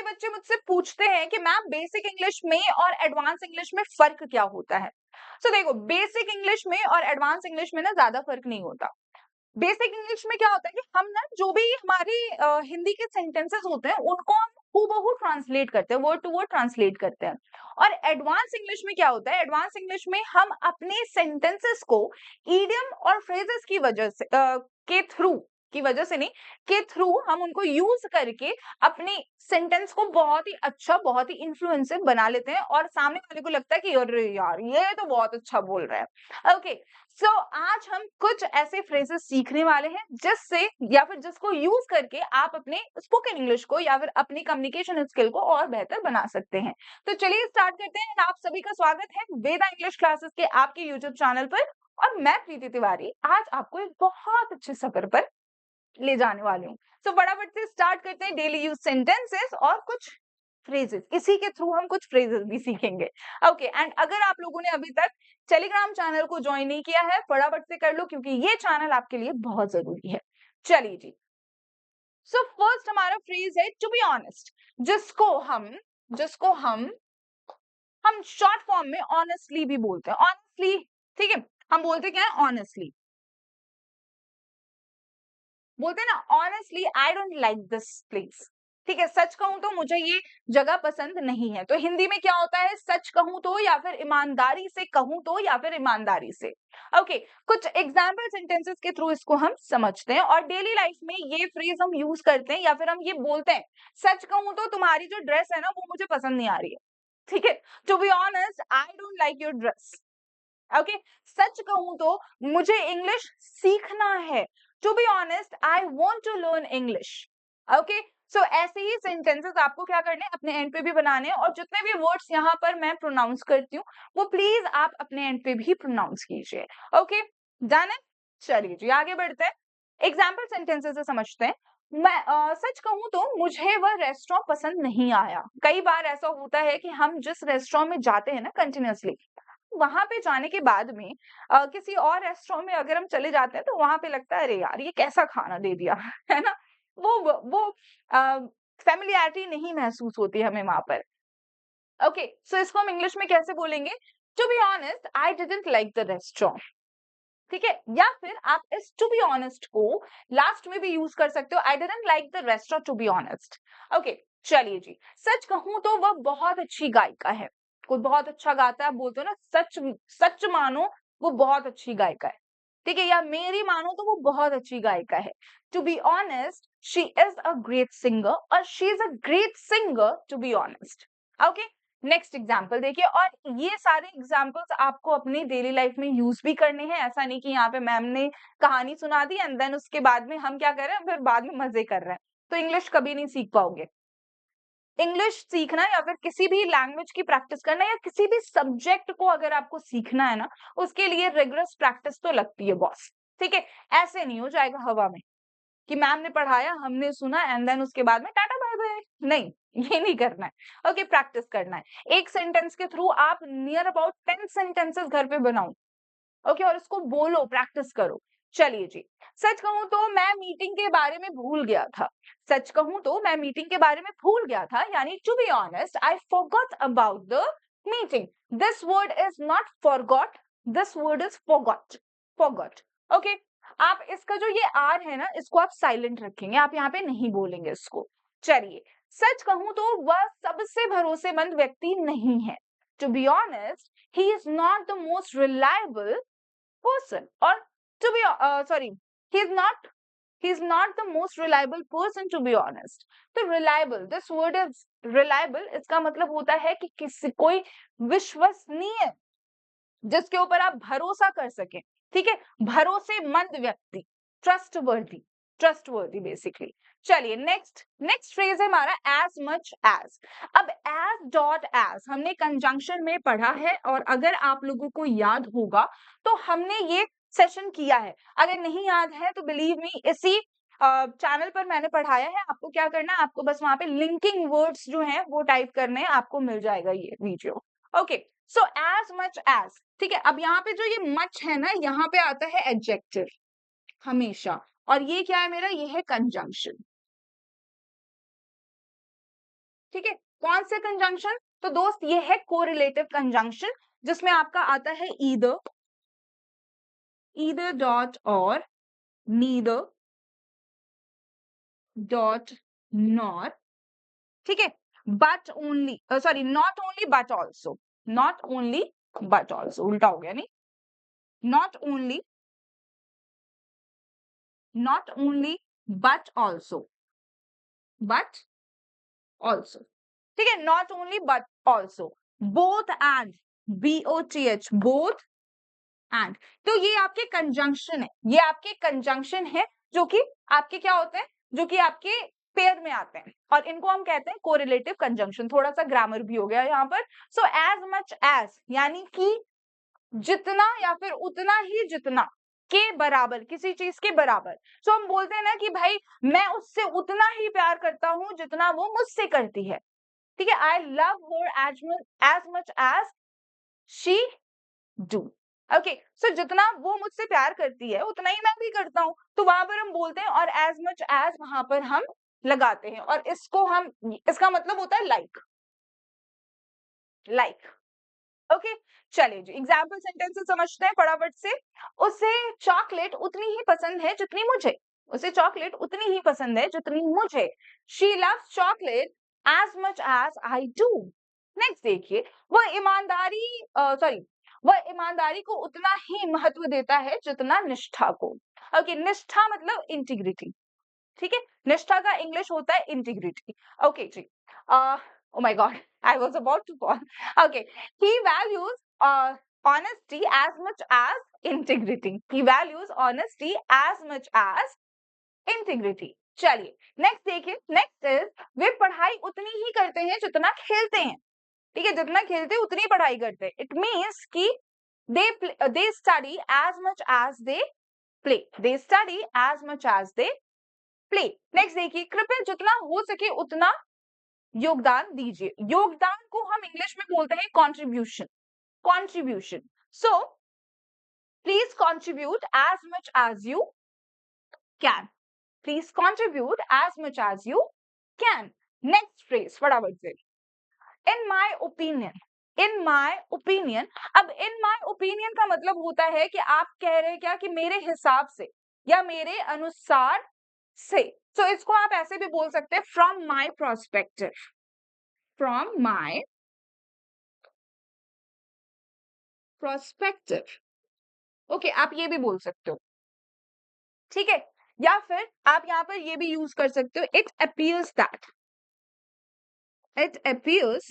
बच्चे मुझसे पूछते हैं कि मैम बेसिक इंग्लिश में और एडवांस इंग्लिश में फर्क क्या होता है। सो देखो, बेसिक इंग्लिश में और एडवांस इंग्लिश में ना ज्यादा फर्क नहीं होता। बेसिक इंग्लिश में क्या होता है कि हम ना जो भी हमारे हिंदी के सेंटेंसेस होते हैं उनको हम हूबहू ट्रांसलेट करते हैं, वर्ड टू वर्ड ट्रांसलेट करते हैं। और एडवांस इंग्लिश में क्या होता है, एडवांस इंग्लिश में हम अपने सेंटेंसेस को ईडियम और फ्रेजेस की वजह से के थ्रू की वजह से नहीं, के थ्रू हम उनको यूज करके अपने सेंटेंस को बहुत ही अच्छा, बहुत ही इन्फ्लुएंसिव बना लेते हैं और सामने वाले को लगता है कि अरे यार ये तो बहुत अच्छा बोल रहा है। ओके, सो आज हम कुछ ऐसे फ्रेजेस सीखने वाले हैं जिससे या फिर जिसको यूज करके आप अपने स्पोकन इंग्लिश को या फिर अपनी कम्युनिकेशन स्किल को और बेहतर बना सकते हैं। तो चलिए स्टार्ट करते हैं। आप सभी का स्वागत है वेदा इंग्लिश क्लासेस के आपके यूट्यूब चैनल पर और मैं प्रीति तिवारी आज आपको एक बहुत अच्छे सफर पर ले जाने वाली हूँ। सो फटाफट से स्टार्ट करते हैं। डेली यूज सेंटेंसेस और कुछ फ्रेजेस, इसी के थ्रू हम कुछ फ्रेजेस भी सीखेंगे। ओके, एंड अगर आप लोगों ने अभी तक टेलीग्राम चैनल को ज्वाइन नहीं किया है, फटाफट से कर लो क्योंकि ये चैनल आपके लिए बहुत जरूरी है। चलिए जी, सो फर्स्ट हमारा फ्रेज है टू बी ऑनेस्ट, जिसको हम शॉर्ट फॉर्म में ऑनेस्टली भी बोलते हैं। ऑनेस्टली, ठीक है, हम बोलते क्या है, ऑनेस्टली बोलते हैं ना, honestly I don't like this place. ठीक है, सच कहूं तो मुझे ये जगह पसंद नहीं है। तो हिंदी में क्या होता है, सच कहूं तो या फिर ईमानदारी से कहूं तो या फिर ईमानदारी से। ओके, कुछ एग्जाम्पल सेंटेंसेस के थ्रू इसको हम समझते हैं और डेली लाइफ में ये फ्रेज हम यूज करते हैं या फिर हम ये बोलते हैं, सच कहूं तो तुम्हारी जो ड्रेस है ना वो मुझे पसंद नहीं आ रही है। ठीक है, to be honest I don't like your dress. Okay, सच कहूं तो मुझे इंग्लिश सीखना है। To be honest I want to learn English. Okay, so ऐसे ही सेंटेंसेस आपको क्या करने हैं, अपने एंड पे भी बनाने हैं और जितने भी वर्ड्स यहाँ पर मैं प्रोनाउंस करती हूँ वो प्लीज आप अपने एंड पे भी प्रोनाउंस कीजिए। ओके, डन है। चलिए जी आगे बढ़ते हैं, एग्जाम्पल सेंटेंसेस से समझते हैं। मैं सच कहूं तो मुझे वह रेस्टोरेंट पसंद नहीं आया। कई बार ऐसा होता है कि हम जिस रेस्टोरेंट में जाते हैं ना कंटिन्यूअसली, वहां पे जाने के बाद में किसी और रेस्टोरेंट में अगर हम चले जाते हैं तो वहां पे लगता है अरे यार ये कैसा खाना दे दिया है ना, वो फैमिलियरिटी नहीं महसूस होती हमें वहां पर। ओके, सो इसको हम इंग्लिश में कैसे बोलेंगे, to be honest I didn't like the restaurant. ठीक है, या फिर आप इस टू बी ऑनेस्ट को लास्ट में भी यूज कर सकते हो, I didn't like the restaurant to be honest. Okay, चलिए जी, सच कहूं तो वह बहुत अच्छी गायिका है। कोई बहुत अच्छा गाता है, आप बोलते हो ना सच, सच मानो वो बहुत अच्छी गायिका है। ठीक है, या मेरी मानो तो वो बहुत अच्छी गायिका है। To be honest she is a great singer और she is a great singer to be honest. Okay, next example देखिए, और ये सारे एग्जाम्पल्स आपको अपनी डेली लाइफ में यूज भी करने हैं। ऐसा नहीं कि यहाँ पे मैम ने कहानी सुना दी एंड देन उसके बाद में हम क्या कर रहे हैं, फिर बाद में मजे कर रहे हैं, तो इंग्लिश कभी नहीं सीख पाओगे। इंग्लिश सीखना या फिर किसी भी लैंग्वेज की प्रैक्टिस करना या किसी भी सब्जेक्ट को अगर आपको सीखना है ना, उसके लिए रिगरस प्रैक्टिस तो लगती है बॉस। ठीक है, ऐसे नहीं हो जाएगा हवा में कि मैम ने पढ़ाया, हमने सुना एंड देन उसके बाद में टाटा बाय बाय। नहीं, ये नहीं करना है। ओके, प्रैक्टिस करना है। एक सेंटेंस के थ्रू आप नियर अबाउट 10 सेंटेंसेस घर पे बनाओ। ओके, और उसको बोलो, प्रैक्टिस करो। चलिए जी, सच कहूं तो मैं मीटिंग के बारे में भूल गया था। सच कहूं तो मैं मीटिंग के बारे में भूल गया था, यानी to be honest I forgot about the meeting. This word is not forgot, this word is forgot. Forgot. Okay, आप इसका जो ये आर है ना, इसको आप साइलेंट रखेंगे, आप यहाँ पे नहीं बोलेंगे इसको। चलिए, सच कहूं तो वह सबसे भरोसेमंद व्यक्ति नहीं है। To be honest he is not the most reliable person, or to be sorry, he's not he's not the most reliable person to be honest। तो reliable, this word is reliable, इसका मतलब होता है कि किसी कोई विश्वसनीय, जिसके ऊपर आप भरोसा कर सके। ठीक है, भरोसेमंद व्यक्ति, ट्रस्टवर्दी, ट्रस्टवर्दी बेसिकली। चलिए नेक्स्ट, नेक्स्ट फ्रेज है हमारा एज मच एज। अब एज डॉट एज हमने कंजंक्शन में पढ़ा है और अगर आप लोगों को याद होगा तो हमने ये सेशन किया है। अगर नहीं याद है तो बिलीव मी, इसी चैनल पर मैंने पढ़ाया है। आपको क्या करना है, आपको बस वहां पे लिंकिंग वर्ड्स जो हैं वो टाइप करने हैं, आपको मिल जाएगा ये video. Okay, so as much as. ठीक है, अब यहाँ पे जो ये मच है ना, यहाँ पे आता है एडजेक्टिव हमेशा, और ये क्या है मेरा, ये है कंजंक्शन। ठीक है, कौन से कंजंक्शन? तो दोस्त ये है कोरिलेटिव कंजंक्शन, जिसमें आपका आता है ईदर, ईदर डॉट और, नीदर डॉट नॉर, ठीक है, but only, sorry not only but also, not only but also, उल्टा हो गया नहीं, not only, not only but also, but also, ठीक है, not only but also, both and, BOTH, both and. तो ये आपके कंजंक्शन है, ये आपके कंजंक्शन है जो कि आपके क्या होते हैं, जो कि आपके पेयर में आते हैं, और इनको हम कहते हैं कोरिलेटिव कंजंक्शन। थोड़ा सा ग्रामर भी हो गया यहाँ पर। सो एज मच एज यानी कि जितना या फिर उतना ही, जितना के बराबर, किसी चीज के बराबर। सो हम बोलते हैं ना कि भाई मैं उससे उतना ही प्यार करता हूं जितना वो मुझसे करती है, ठीक है, I love her as much as she do. Okay, so जितना वो मुझसे प्यार करती है उतना ही मैं भी करता हूँ, तो वहां पर हम बोलते हैं, और एज मच एज वहां पर हम लगाते हैं, और इसको हम, इसका मतलब होता है लाइक, लाइक। ओके, चलिए जी एग्जाम्पल सेंटेंसेस समझते हैं फटाफट से। उसे चॉकलेट उतनी ही पसंद है जितनी मुझे, उसे चॉकलेट उतनी ही पसंद है जितनी मुझे, she loves chocolate as much as I do. Next देखिए, वह ईमानदारी, सॉरी, वह ईमानदारी को उतना ही महत्व देता है जितना निष्ठा को। ओके, निष्ठा मतलब इंटीग्रिटी, ठीक है, निष्ठा का इंग्लिश होता है इंटीग्रिटी। ओके जी, oh my god, I was about to fall. Okay, he values honesty as much as integrity, he values honesty as much as integrity। चलिए नेक्स्ट देखिए, नेक्स्ट इज वे पढ़ाई उतनी ही करते हैं जितना खेलते हैं, ठीक है, जितना खेलते हैं उतनी पढ़ाई करते हैं। इट मीन्स कि they study as much as they play, they study as much as they play। Next देखिए, कृपया जितना हो सके उतना योगदान दीजिए। योगदान को हम इंग्लिश में बोलते हैं contribution, contribution. So please contribute as much as you can, please contribute as much as you can. Next phrase फटाफट से, इन my opinion, in my opinion. अब इन माई ओपिनियन का मतलब होता है कि आप कह रहे हैं क्या, कि मेरे हिसाब से या मेरे अनुसार से। सो इसको आप ऐसे भी बोल सकते हैं, from my prospective, from my prospective. Okay, आप ये भी बोल सकते हो, ठीक है, या फिर आप यहाँ पर ये भी यूज कर सकते हो, it appears that, it appears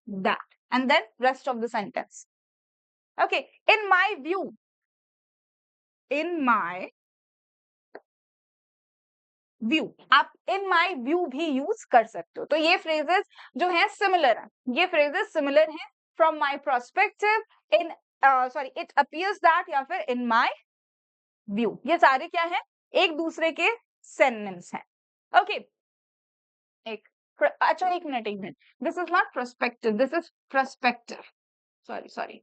that, and then rest of the sentence. Okay, in my view, in my view, आप इन माई व्यू भी यूज कर सकते हो। तो ये फ्रेजेस जो है सिमिलर है, ये फ्रेजेस सिमिलर हैं, from my prospective, in, sorry, it appears that, या फिर इन माई व्यू, ये सारे क्या है, एक दूसरे के सिनोनिम्स हैं। ओके, एक, अच्छा एक मिनट, एक minute, this is not prospective, this is prospective, sorry sorry,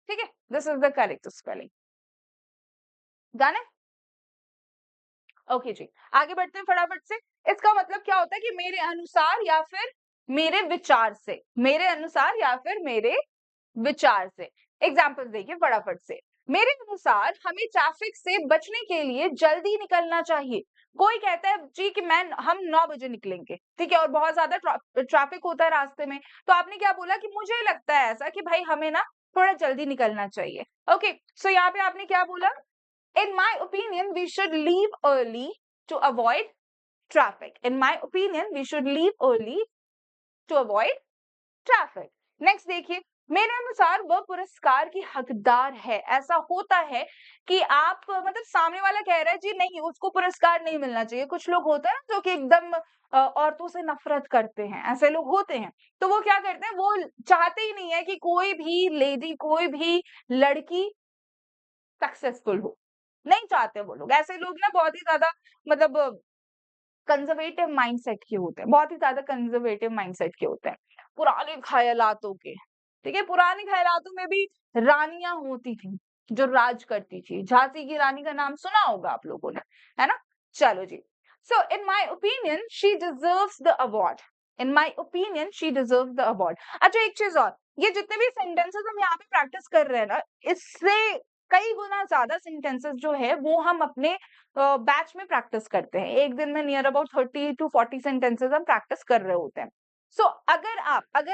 ठीक है, this is the correct spelling, done है। ओके जी, आगे बढ़ते हैं फटाफट से। इसका मतलब क्या होता है कि मेरे अनुसार या फिर मेरे विचार से, मेरे अनुसार या फिर मेरे विचार से। एग्जाम्पल देखिए फटाफट से, मेरे अनुसार हमें ट्रैफिक से बचने के लिए जल्दी निकलना चाहिए। कोई कहता है जी कि हम 9 बजे निकलेंगे, ठीक है, और बहुत ज्यादा ट्रैफिक होता है रास्ते में, तो आपने क्या बोला कि मुझे लगता है ऐसा कि भाई हमें ना थोड़ा जल्दी निकलना चाहिए। ओके, सो यहाँ पे आपने क्या बोला, in my opinion we should leave early to avoid traffic, in my opinion we should leave early to avoid traffic। Next देखिए, मेरे अनुसार वह पुरस्कार की हकदार है। ऐसा होता है कि आप, मतलब सामने वाला कह रहा है जी नहीं उसको पुरस्कार नहीं मिलना चाहिए। कुछ लोग होते हैं ना जो कि एकदम औरतों से नफरत करते हैं, ऐसे लोग होते हैं, तो वो क्या करते हैं, वो चाहते ही नहीं है कि कोई भी लेडी, कोई भी लड़की सक्सेसफुल हो, नहीं चाहते वो लोग। ऐसे लोग ना बहुत ही ज्यादा, मतलब कंजर्वेटिव माइंडसेट के होते हैं, बहुत ही ज्यादा कंजर्वेटिव माइंडसेट के होते हैं, पुराने ख्यालातों के, ठीक है, पुराने ख्यालातों में भी रानियां होती थी, जो राज करती थी। झांसी की रानी का नाम सुना होगा आप लोगों ने, है ना? चलो जी। So in my opinion she deserves the award. In my opinion she deserves the award. अच्छा एक चीज और, ये जितने भी सेंटेंसेस हम यहाँ पे प्रैक्टिस कर रहे हैं ना, इससे कई गुना ज्यादा सेंटेंसेस जो है वो हम अपने बैच में प्रैक्टिस करते हैं। एक दिन में नियर अबाउट 30 to 40 सेंटेंसेस हम प्रैक्टिस कर रहे होते हैं। सो अगर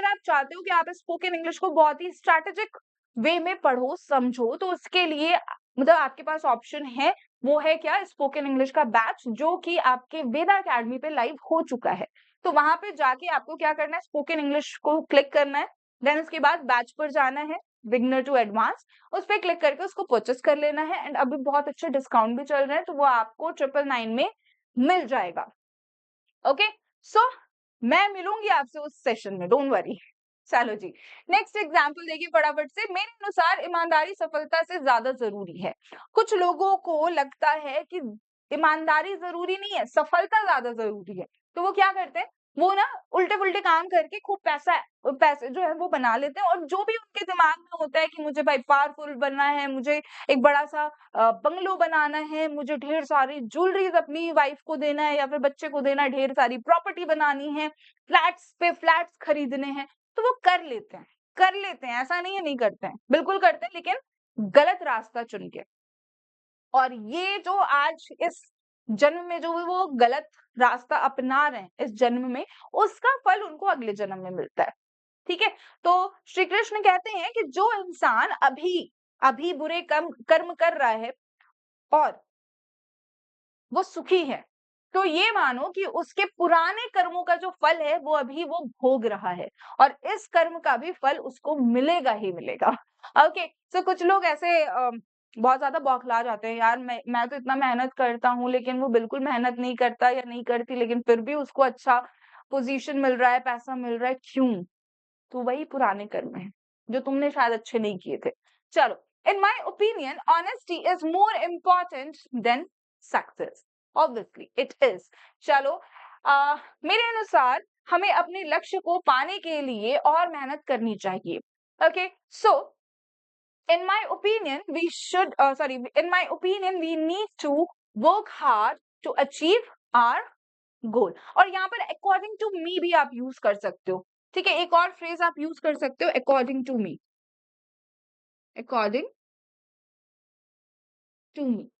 आप चाहते हो कि आप स्पोकन इंग्लिश को बहुत ही स्ट्रैटेजिक वे में पढ़ो, समझो, तो उसके लिए मतलब आपके पास ऑप्शन है, वो है क्या? स्पोकन इंग्लिश का बैच, जो कि आपके वेदा अकेडमी पे लाइव हो चुका है। तो वहां पे जाके आपको क्या करना है? स्पोकन इंग्लिश को क्लिक करना है, देन उसके बाद बैच पर जाना है, बिगनर टू एडवांस, उस पर क्लिक करके उसको परचेस कर लेना है। एंड अभी बहुत अच्छे डिस्काउंट भी चल रहे हैं, तो वो आपको 999 में मिल जाएगा। ओके, सो मैं मिलूंगी आपसे उस सेशन में, डोंट वरी। चलो जी, नेक्स्ट एग्जाम्पल देखिए फटाफट से। मेरे अनुसार ईमानदारी सफलता से ज्यादा जरूरी है। कुछ लोगों को लगता है कि ईमानदारी जरूरी नहीं है, सफलता ज्यादा जरूरी है। तो वो क्या करते हैं? वो ना उल्टे पुल्टे काम करके खूब पैसे जो है वो बना लेते हैं, और जो भी उनके दिमाग में होता है कि मुझे भाई पावरफुल बनना है, मुझे एक बड़ा सा बंगलो बनाना है, मुझे ढेर सारी ज्वेलरीज अपनी वाइफ को देना है या फिर बच्चे को देना है, ढेर सारी प्रॉपर्टी बनानी है, फ्लैट्स पे फ्लैट्स खरीदने हैं, तो वो कर लेते हैं, ऐसा नहीं है नहीं करते हैं, बिल्कुल करते हैं, लेकिन गलत रास्ता चुन के। और ये जो आज इस जन्म में जो वो गलत रास्ता अपना रहे हैं इस जन्म में, उसका फल उनको अगले जन्म में मिलता है। ठीक है, तो श्री कृष्ण कहते हैं कि जो इंसान अभी अभी बुरे कर्म कर रहा है और वो सुखी है, तो ये मानो कि उसके पुराने कर्मों का जो फल है वो अभी वो भोग रहा है, और इस कर्म का भी फल उसको मिलेगा ही मिलेगा। ओके, सो कुछ लोग ऐसे बहुत ज्यादा बौखला जाते हैं, यार मैं तो इतना मेहनत करता हूँ, लेकिन वो बिल्कुल मेहनत नहीं करता या नहीं करती, लेकिन फिर भी उसको अच्छा पोजीशन मिल रहा है, पैसा मिल रहा है, क्यों? तो वही पुराने कर्म है जो तुमने शायद अच्छे नहीं किए थे। चलो, in my opinion honesty is more important than success. Obviously it is. चलो, मेरे अनुसार हमें अपने लक्ष्य को पाने के लिए और मेहनत करनी चाहिए। Okay, so in my opinion we should sorry in my opinion we need to work hard to achieve our गोल। और यहाँ पर अकॉर्डिंग टू मी भी आप यूज कर सकते हो। ठीक है, एक और फ्रेज आप यूज कर सकते हो, according to me, according to me.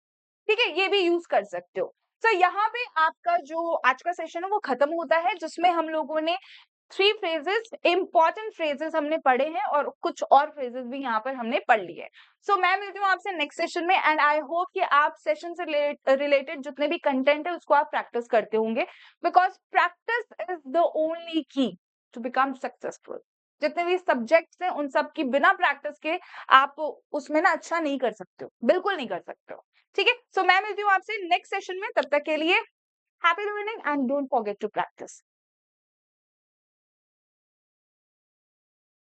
ठीक है, ये भी यूज कर सकते हो। तो यहाँ पे आपका जो आज का सेशन है वो खत्म होता है, जिसमें हम लोगों ने 3 फ्रेजेस, इंपॉर्टेंट फ्रेजेस हमने पढ़े हैं, और कुछ और फ्रेजेस भी यहाँ पर हमने पढ़ लिए हैं। सो मैं मिलती हूँ आपसे नेक्स्ट सेशन में, एंड आई होप कि आप सेशन से रिलेटेड जितने भी कंटेंट है उसको आप प्रैक्टिस करते होंगे, because practice is the only की टू बिकम सक्सेसफुल। जितने भी सब्जेक्ट्स हैं उन सब की बिना प्रैक्टिस के आप उसमें ना अच्छा नहीं कर सकते हो, बिल्कुल नहीं कर सकते हो। ठीक है, सो मैं मिलती हूँ आपसे नेक्स्ट सेशन में, तब तक के लिए happy learning and don't forget to practice.